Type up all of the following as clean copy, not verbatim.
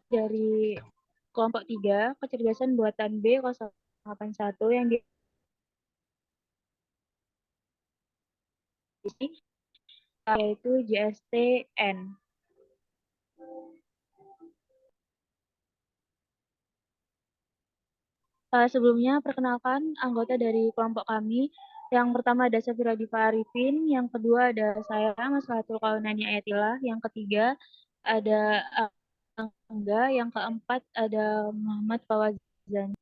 dari kelompok 3, kecerdasan buatan B081 yang diisi yaitu JSTN. Sebelumnya, perkenalkan anggota dari kelompok kami. Yang pertama ada Safira Diva Arifin, yang kedua ada saya, Maslahatul Kaunani Ayatillah, yang ketiga ada Angga, yang keempat ada Muhammad Fawazan.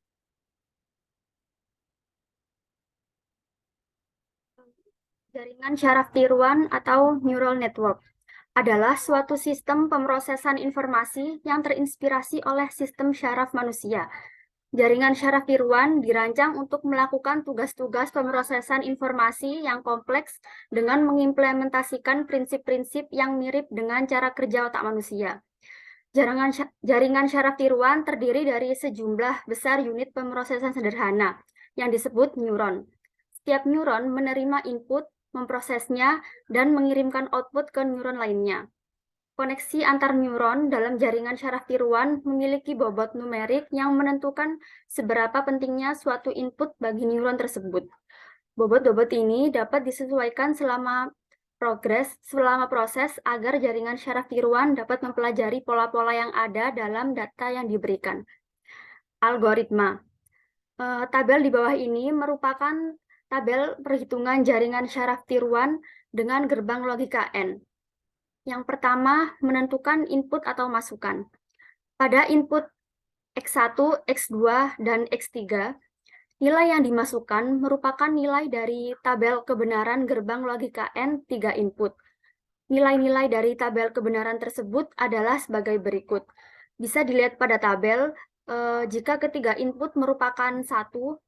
Jaringan syaraf tiruan atau neural network adalah suatu sistem pemrosesan informasi yang terinspirasi oleh sistem syaraf manusia. Jaringan syaraf tiruan dirancang untuk melakukan tugas-tugas pemrosesan informasi yang kompleks dengan mengimplementasikan prinsip-prinsip yang mirip dengan cara kerja otak manusia. Jaringan syaraf tiruan terdiri dari sejumlah besar unit pemrosesan sederhana yang disebut neuron. Setiap neuron menerima input, memprosesnya, dan mengirimkan output ke neuron lainnya. Koneksi antar neuron dalam jaringan syaraf tiruan memiliki bobot numerik yang menentukan seberapa pentingnya suatu input bagi neuron tersebut. Bobot-bobot ini dapat disesuaikan selama proses agar jaringan syaraf tiruan dapat mempelajari pola-pola yang ada dalam data yang diberikan. Algoritma. Tabel di bawah ini merupakan tabel perhitungan jaringan syaraf tiruan dengan gerbang logika N. Yang pertama, menentukan input atau masukan. Pada input X1, X2, dan X3, nilai yang dimasukkan merupakan nilai dari tabel kebenaran gerbang logika N 3 input. Nilai-nilai dari tabel kebenaran tersebut adalah sebagai berikut. Bisa dilihat pada tabel, jika ketiga input merupakan 1,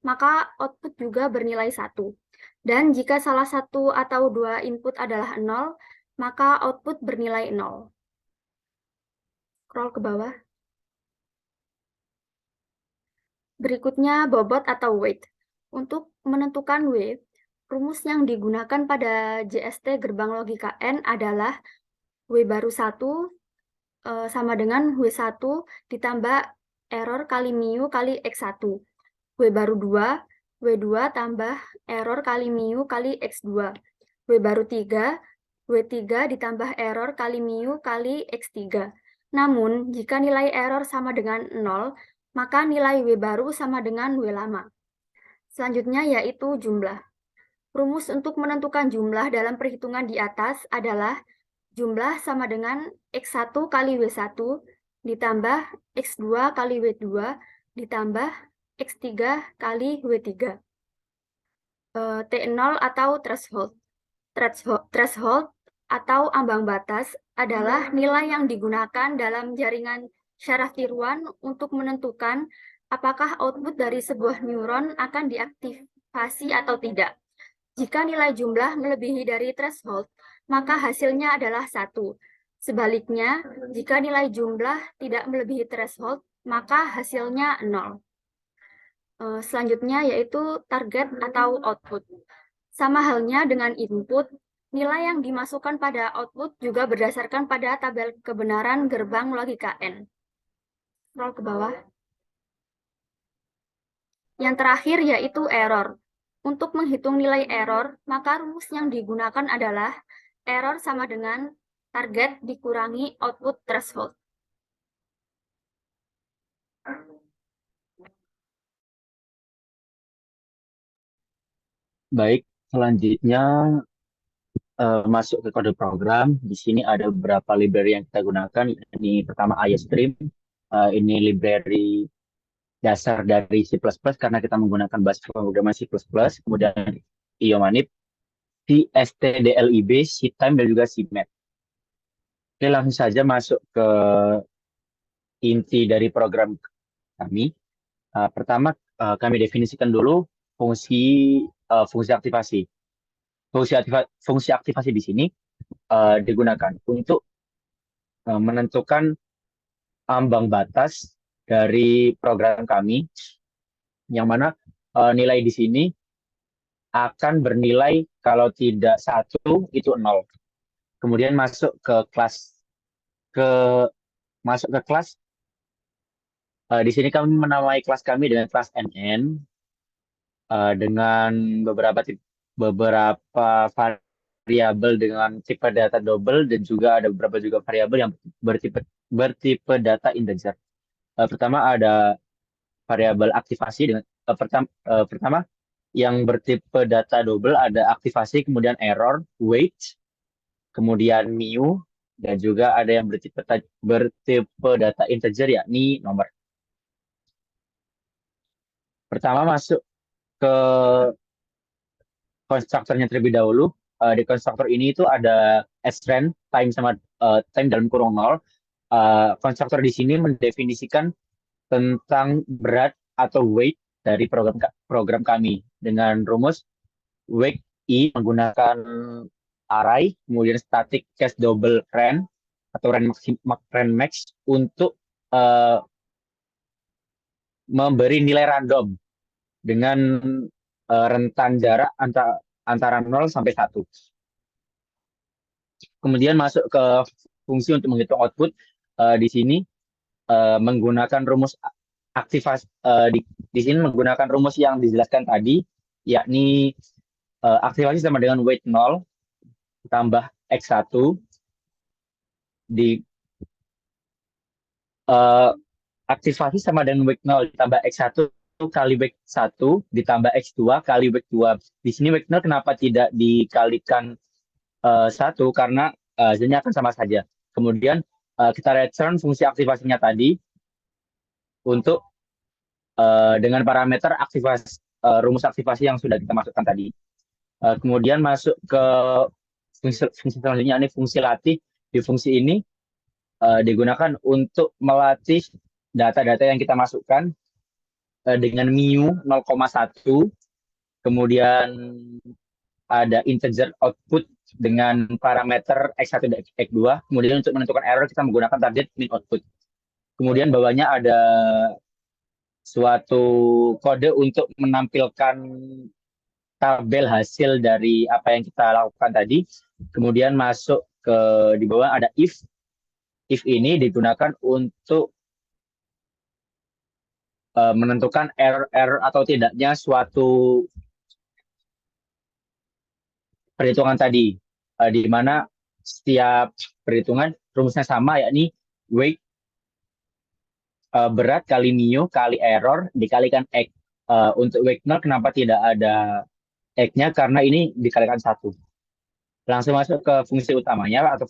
maka output juga bernilai 1. Dan jika salah satu atau dua input adalah 0, maka output bernilai 0. Scroll ke bawah. Berikutnya bobot atau weight. Untuk menentukan weight, rumus yang digunakan pada JST gerbang logika N adalah W baru 1 sama dengan W1 ditambah error kali mu kali X1. W baru 2, W2 tambah error kali mu kali X2. W baru 3, W3 ditambah error kali mu kali X3. Namun, jika nilai error sama dengan 0, maka nilai W baru sama dengan W lama. Selanjutnya yaitu jumlah. Rumus untuk menentukan jumlah dalam perhitungan di atas adalah jumlah sama dengan X1 kali W1 ditambah X2 kali W2 ditambah X3 kali W3. T0 atau threshold. Threshold atau ambang batas adalah nilai yang digunakan dalam jaringan syaraf tiruan untuk menentukan apakah output dari sebuah neuron akan diaktifasi atau tidak. Jika nilai jumlah melebihi dari threshold, maka hasilnya adalah 1. Sebaliknya, jika nilai jumlah tidak melebihi threshold, maka hasilnya 0. Selanjutnya yaitu target atau output. Sama halnya dengan input, nilai yang dimasukkan pada output juga berdasarkan pada tabel kebenaran gerbang logika N. Scroll ke bawah. Yang terakhir yaitu error. Untuk menghitung nilai error, maka rumus yang digunakan adalah error sama dengan target dikurangi output threshold. Baik, selanjutnya masuk ke kode program. Di sini ada beberapa library yang kita gunakan. Ini pertama IOStream. Ini library dasar dari C++ karena kita menggunakan bahasa pemrograman C++. Kemudian iomanip, CSTDLIB, CTime, dan juga CMath. Oke, langsung saja masuk ke inti dari program kami. Pertama, kami definisikan dulu fungsi aktivasi. Fungsi aktivasi di sini digunakan untuk menentukan ambang batas dari program kami, yang mana nilai di sini akan bernilai kalau tidak 1 itu 0. Kemudian ke masuk ke kelas Di sini kami menamai kelas kami dengan kelas NN dengan beberapa variabel dengan tipe data double dan juga ada beberapa juga variabel yang bertipe data integer. Pertama ada variabel aktivasi dengan pertama yang bertipe data double ada aktivasi, kemudian error, wait, kemudian new, dan juga ada yang bertipe data integer yakni nomor. Pertama masuk ke konstruktornya terlebih dahulu. Di konstruktor ini itu ada srand, time sama time dalam kurung 0. Konstruktor di sini mendefinisikan tentang berat atau weight dari program kami dengan rumus weight I menggunakan array, kemudian static case double ran atau ran max untuk uh, memberi nilai random dengan rentan jarak antara 0 sampai 1. Kemudian masuk ke fungsi untuk menghitung output. Di sini menggunakan rumus aktivasi di sini menggunakan rumus yang dijelaskan tadi, yakni aktivasi sama dengan weight 0 tambah x1 di aktivasi sama dengan weight 0 ditambah x1 kali weight 1 ditambah x2 kali weight 2. Di sini weight 0 kenapa tidak dikalikan 1? Karena hasilnya akan sama saja. Kemudian kita return fungsi aktivasinya tadi untuk dengan parameter rumus aktivasi yang sudah kita masukkan tadi. Kemudian masuk ke fungsi selanjutnya, ini fungsi latih. Di fungsi ini digunakan untuk melatih data-data yang kita masukkan dengan mu 0,1, kemudian ada integer output dengan parameter x1 dan x2, kemudian untuk menentukan error kita menggunakan target min output. Kemudian bawahnya ada suatu kode untuk menampilkan tabel hasil dari apa yang kita lakukan tadi. Kemudian masuk ke di bawah ada if. If ini digunakan untuk menentukan error atau tidaknya suatu perhitungan tadi, di mana setiap perhitungan rumusnya sama, yakni weight berat kali mu kali error dikalikan x. Untuk weight 0 kenapa tidak ada x-nya? Karena ini dikalikan 1. Langsung masuk ke fungsi utamanya atau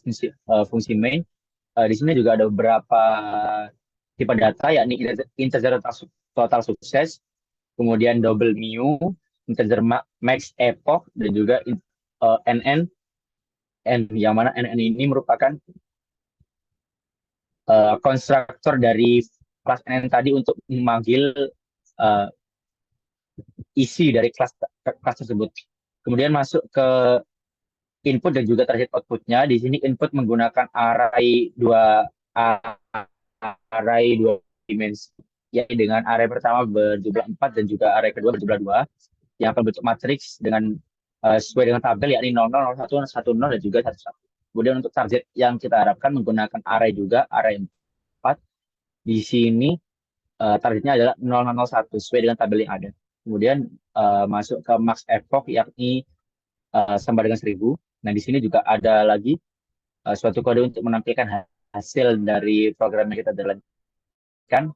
fungsi main. Di sini juga ada beberapa tipe data, yakni integer total sukses, kemudian double mu, integer max epoch, dan juga nn, yang mana nn ini merupakan konstruktor dari kelas nn tadi untuk memanggil isi dari kelas tersebut. Kemudian masuk ke input dan juga target outputnya. Di sini input menggunakan array dua dimensi, yaitu dengan array pertama berjumlah 4 dan juga array kedua berjumlah 2 yang akan bentuk matriks dengan sesuai dengan tabel, yakni 00, 01, 10 dan juga 11. Kemudian untuk target yang kita harapkan menggunakan array juga, array 4. Di sini targetnya adalah 0001 sesuai dengan tabel yang ada. Kemudian masuk ke max epoch, yakni sama dengan 1000. Nah, di sini juga ada lagi suatu kode untuk menampilkan hasil dari program yang kita jalankan.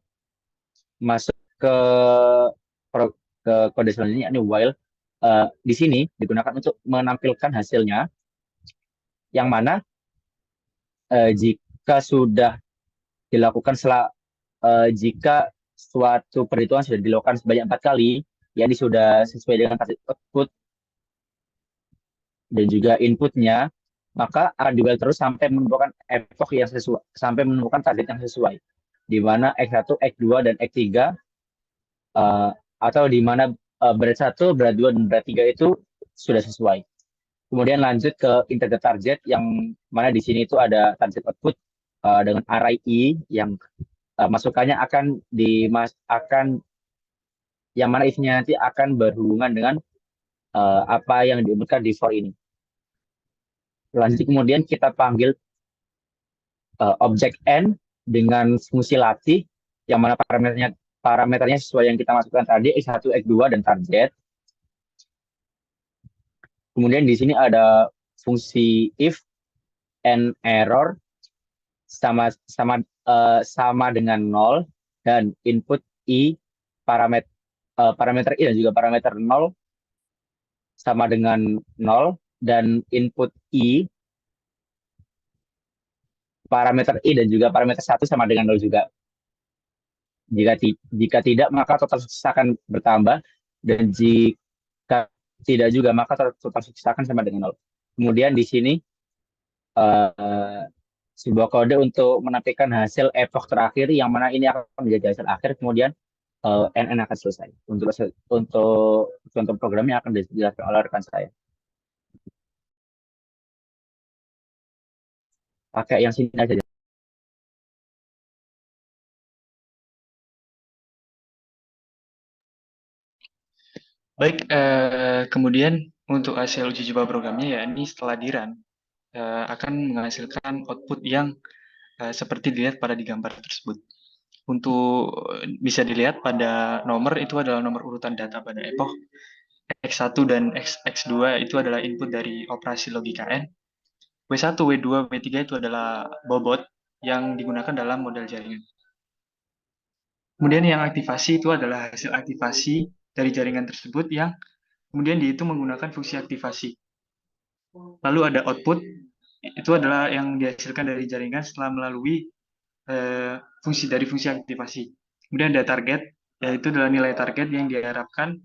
Masuk ke kode selanjutnya, yakni while. Di sini digunakan untuk menampilkan hasilnya, yang mana jika sudah dilakukan jika suatu perhitungan sudah dilakukan sebanyak 4 kali, yakni sudah sesuai dengan target output dan juga inputnya, maka akan di while terus sampai menemukan epoch yang sesuai, sampai menemukan target yang sesuai, di mana x1, x2 dan x3 atau di mana berat 1, berat 2 dan berat 3 itu sudah sesuai. Kemudian lanjut ke integer target, yang mana di sini itu ada target output dengan array i yang masukannya akan yang mana isinya nanti akan berhubungan dengan apa yang diinputkan di for ini. Lanjut kemudian kita panggil objek n dengan fungsi latih, yang mana parameternya sesuai yang kita masukkan tadi, X1, X2, dan target. Kemudian di sini ada fungsi if and error sama dengan 0, dan input i parameter i dan juga parameter 0 sama dengan 0, dan input i parameter i dan juga parameter 1 sama dengan 0 juga. Jika tidak, maka total sukses akan bertambah, dan jika tidak juga, maka total sukses akan sama dengan 0. Kemudian di sini eh, sebuah kode untuk menampilkan hasil epoch terakhir, yang mana ini akan menjadi hasil akhir, kemudian NN akan selesai. Untuk contoh programnya akan dijelaskan oleh rekan saya. Pakai yang sini aja. Baik, kemudian untuk hasil uji coba programnya, ya ini setelah di-run, akan menghasilkan output yang seperti dilihat pada di gambar tersebut. Untuk bisa dilihat pada nomor, itu adalah nomor urutan data pada epoch. X1 dan X2 itu adalah input dari operasi logika N. W1, W2, W3 itu adalah bobot yang digunakan dalam model jaringan. Kemudian yang aktivasi itu adalah hasil aktivasi dari jaringan tersebut yang kemudian dihitung menggunakan fungsi aktivasi. Lalu ada output, itu adalah yang dihasilkan dari jaringan setelah melalui fungsi aktivasi. Kemudian ada target, yaitu adalah nilai target yang diharapkan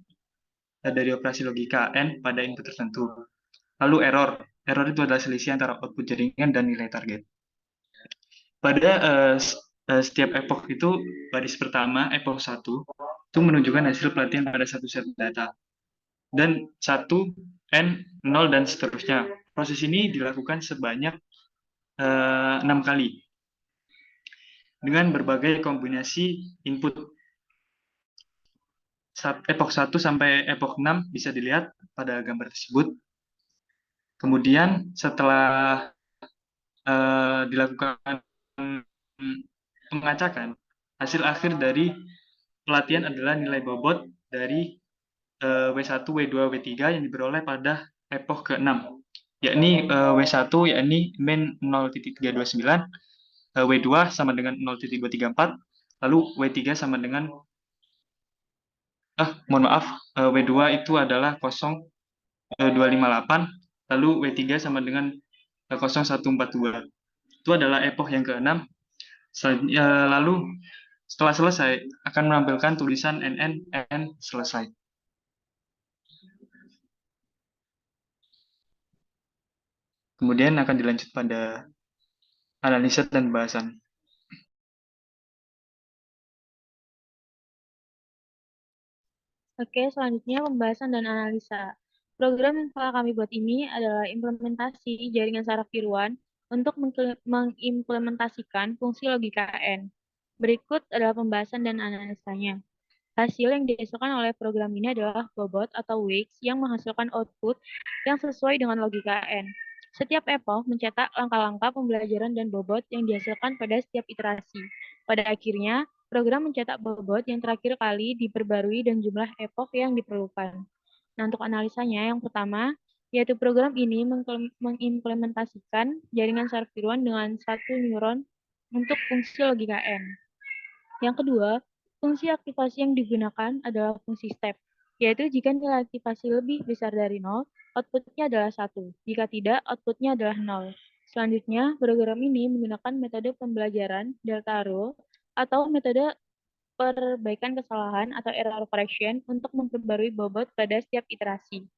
dari operasi logika N pada input tertentu. Lalu error itu adalah selisih antara output jaringan dan nilai target. Pada setiap epoch itu, baris pertama, epoch 1, itu menunjukkan hasil pelatihan pada satu set data. Dan 1, N, 0, dan seterusnya. Proses ini dilakukan sebanyak 6 kali dengan berbagai kombinasi input. Epoch 1 sampai epoch 6 bisa dilihat pada gambar tersebut. Kemudian setelah dilakukan pengacakan, hasil akhir dari pelatihan adalah nilai bobot dari W1, W2, W3 yang diperoleh pada epoch ke-6, yakni W1 yakni min 0.329, W2 sama dengan 0.234, lalu W3 sama dengan W2 itu adalah 0.258, lalu W3 sama dengan 0.142. Itu adalah epoch yang ke-6. Lalu setelah selesai akan menampilkan tulisan NN selesai. Kemudian akan dilanjut pada analisa dan bahasan. Oke, selanjutnya pembahasan dan analisa. Program yang telah kami buat ini adalah implementasi jaringan saraf tiruan untuk mengimplementasikan fungsi logika N. Berikut adalah pembahasan dan analisanya. Hasil yang dihasilkan oleh program ini adalah bobot atau weights yang menghasilkan output yang sesuai dengan logika N. Setiap epoch mencetak langkah-langkah pembelajaran dan bobot yang dihasilkan pada setiap iterasi. Pada akhirnya, program mencetak bobot yang terakhir kali diperbarui dan jumlah epoch yang diperlukan. Nah, untuk analisanya, yang pertama, yaitu program ini mengimplementasikan jaringan saraf tiruan dengan satu neuron untuk fungsi logika N. Yang kedua, fungsi aktivasi yang digunakan adalah fungsi step, yaitu jika nilai aktivasi lebih besar dari 0, outputnya adalah 1. Jika tidak, outputnya adalah 0. Selanjutnya, program ini menggunakan metode pembelajaran delta row atau metode perbaikan kesalahan atau error correction untuk memperbarui bobot pada setiap iterasi.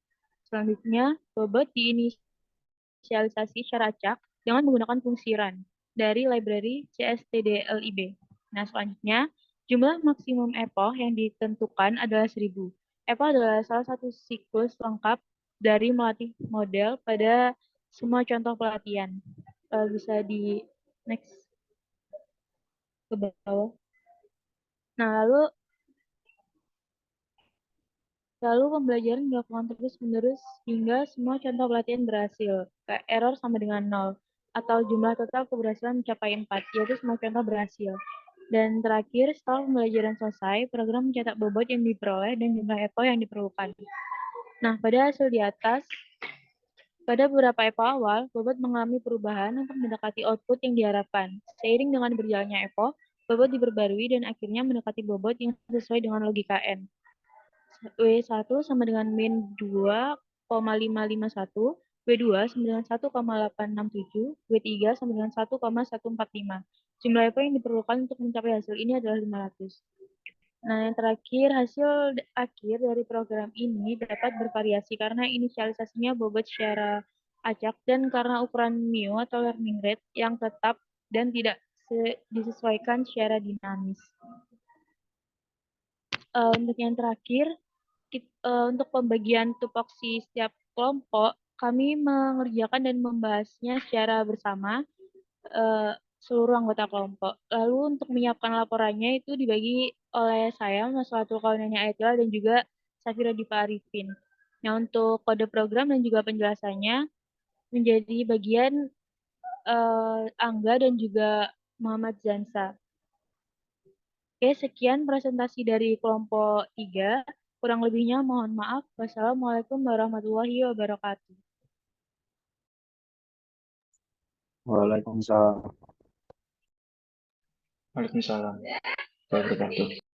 Selanjutnya, bobot diinisialisasi secara acak dengan menggunakan fungsi run dari library cstdlib. Nah, selanjutnya, jumlah maksimum epoch yang ditentukan adalah 1000. Epoch adalah salah satu siklus lengkap dari melatih model pada semua contoh pelatihan. Bisa di next ke bawah. Nah, lalu pembelajaran dilakukan terus-menerus hingga semua contoh pelatihan berhasil. Error sama dengan 0. Atau jumlah total keberhasilan mencapai 4, yaitu semua contoh berhasil. Dan terakhir, setelah pembelajaran selesai, program mencetak bobot yang diperoleh dan jumlah EPO yang diperlukan. Nah, pada hasil di atas, pada beberapa EPO awal, bobot mengalami perubahan untuk mendekati output yang diharapkan. Seiring dengan berjalannya EPO, bobot diperbarui dan akhirnya mendekati bobot yang sesuai dengan logika N. W1 sama dengan min 2,551, W2 sama dengan 1,867, W3 sama dengan 1,145. Jumlah EPO yang diperlukan untuk mencapai hasil ini adalah 500. Nah, yang terakhir, hasil akhir dari program ini dapat bervariasi karena inisialisasinya bobot secara acak dan karena ukuran mu atau learning rate yang tetap dan tidak disesuaikan secara dinamis. Untuk yang terakhir, untuk pembagian tupoksi setiap kelompok, kami mengerjakan dan membahasnya secara bersama seluruh anggota kelompok. Lalu untuk menyiapkan laporannya itu dibagi oleh saya, Mas Latul Kaunani Ayatullah, dan juga Safira Dipa Arifin. Nah, untuk kode program dan juga penjelasannya menjadi bagian Angga dan juga Muhammad Zansa. Oke, sekian presentasi dari kelompok 3. Kurang lebihnya mohon maaf. Wassalamualaikum warahmatullahi wabarakatuh. Waalaikumsalam. Waalaikumsalam warahmatullahi wabarakatuh.